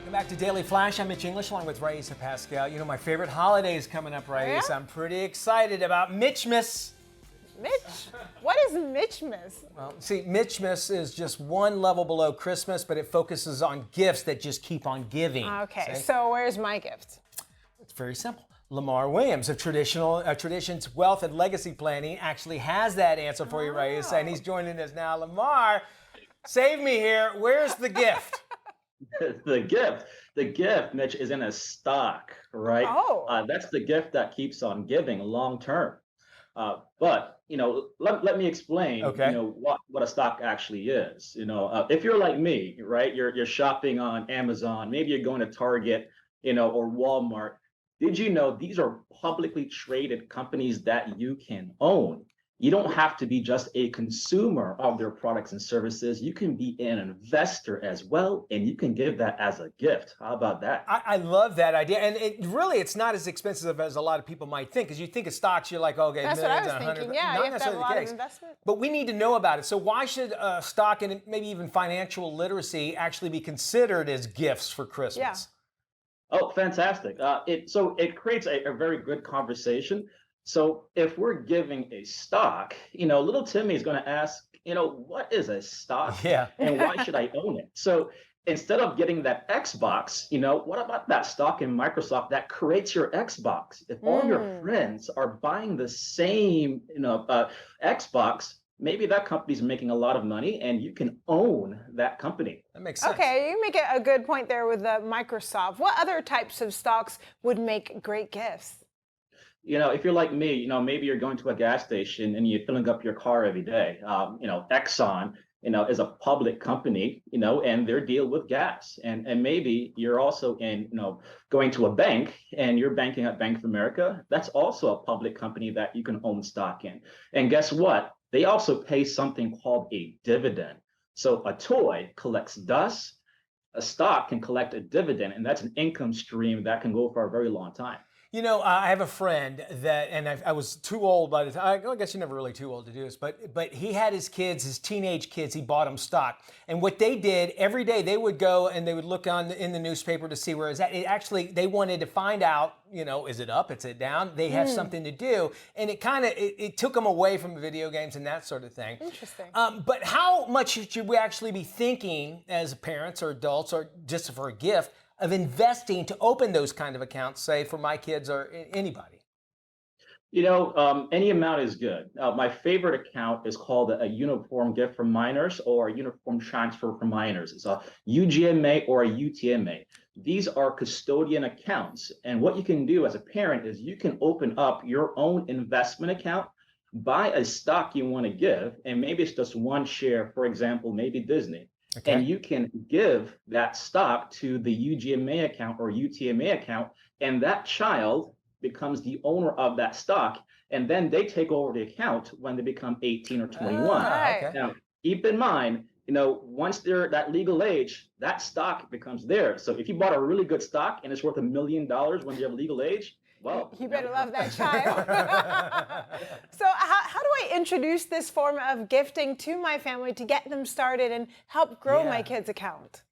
Welcome back to Daily Flash. I'm Mitch English along with Riesa, Pascal. You know, my favorite holiday is coming up, Riesa. Yeah? I'm pretty excited about Mitchmas. Mitch? What is Mitchmas? Well, see, Mitchmas is just one level below Christmas, but it focuses on gifts that just keep on giving. Okay, See? so where's my gift? It's very simple. Lemar Williams of Traditions Wealth and Legacy Planning actually has that answer for you, Riesa, and he's joining us now. Lemar, save me here. Where's the gift? The gift, Mitch, is in a stock, right? Oh. That's the gift that keeps on giving long term. But let me explain. Okay. What a stock actually is. If you're like me, right, you're shopping on Amazon, maybe you're going to Target, or Walmart. Did you know these are publicly traded companies that you can own? You don't have to be just a consumer of their products and services. You can be an investor as well, and you can give that as a gift. How about that? I love that idea. And it's not as expensive as a lot of people might think. Because you think of stocks, you're like, okay, That's what I millions, was 100. thinking. Yeah, not you have to have a necessarily lot the of case. investment. But we need to know about it. So why should stock and maybe even financial literacy actually be considered as gifts for Christmas? Yeah. Oh, fantastic. It creates a very good conversation. So if we're giving a stock, little Timmy is going to ask, what is a stock? Yeah. And why should I own it? So instead of getting that Xbox, what about that stock in Microsoft that creates your Xbox? If all your friends are buying the same, Xbox, maybe that company's making a lot of money and you can own that company. That makes sense. Okay, you make a good point there with Microsoft. What other types of stocks would make great gifts? If you're like me, maybe you're going to a gas station and you're filling up your car every day. Exxon, is a public company, and their deal with gas. And maybe you're also going to a bank and you're banking at Bank of America. That's also a public company that you can own stock in. And guess what? They also pay something called a dividend. So a toy collects dust, a stock can collect a dividend, and that's an income stream that can go for a very long time. I have a friend that, and I was too old by the time, I guess you're never really too old to do this, but he had his teenage kids, he bought them stock. And what they did, every day they would go and they would look in the newspaper to see where it's at. They wanted to find out, is it up, is it down? They have something to do. And it took them away from video games and that sort of thing. Interesting. But how much should we actually be thinking as parents or adults or just for a gift of investing to open those kind of accounts, say for my kids or anybody? Any amount is good. My favorite account is called a uniform gift for minors or a uniform transfer for minors. It's a UGMA or a UTMA. These are custodian accounts. And what you can do as a parent is you can open up your own investment account, buy a stock you want to give, and maybe it's just one share, for example, maybe Disney. Okay. And you can give that stock to the UGMA account or UTMA account, and that child becomes the owner of that stock, and then they take over the account when they become 18 or 21. Okay. Now, keep in mind, once they're that legal age, that stock becomes theirs. So if you bought a really good stock and it's worth $1 million when you're of legal age, well, you better love that child. So how do I introduce this form of gifting to my family to get them started and help grow my kids' account?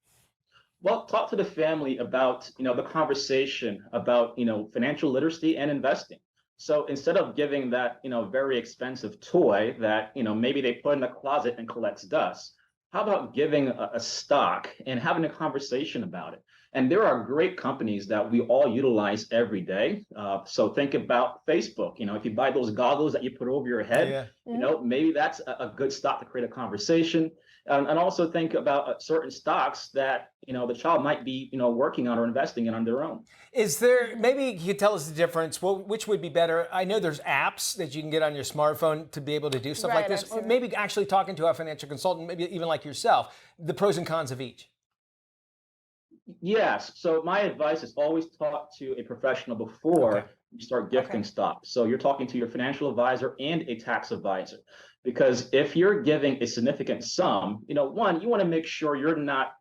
Well, talk to the family about, the conversation about, financial literacy and investing. So instead of giving that, very expensive toy that, maybe they put in the closet and collects dust, how about giving a stock and having a conversation about it? And there are great companies that we all utilize every day. So think about Facebook. If you buy those goggles that you put over your head, maybe that's a good stock to create a conversation. And also think about certain stocks that the child might be working on or investing in on their own. Is there, maybe you could tell us the difference? Which would be better? I know there's apps that you can get on your smartphone to be able to do stuff like this. Or maybe actually talking to a financial consultant, maybe even like yourself, the pros and cons of each. Yes. So my advice is always talk to a professional before you start gifting stock. So you're talking to your financial advisor and a tax advisor. Because if you're giving a significant sum, one, you want to make sure you're not,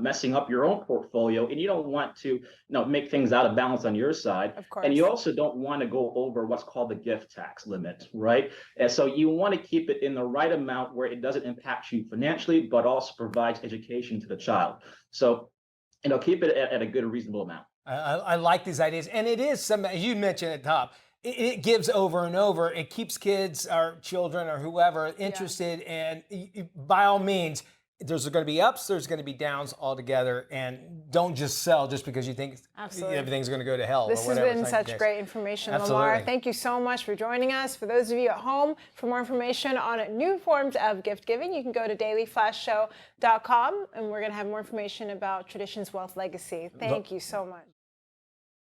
messing up your own portfolio, and you don't want to, make things out of balance on your side. Of course. And you also don't want to go over what's called the gift tax limit, right? And so you want to keep it in the right amount where it doesn't impact you financially, but also provides education to the child. So keep it at a good, reasonable amount. I like these ideas, and it is some, as you mentioned at the top, it gives over and over. It keeps kids or children or whoever interested, and by all means, there's going to be ups, there's going to be downs altogether, and don't just sell just because you think everything's going to go to hell. This has been such great information, Lemar. Thank you so much for joining us. For those of you at home, for more information on new forms of gift giving, you can go to dailyflashshow.com, and we're going to have more information about Traditions Wealth Legacy. Thank you so much.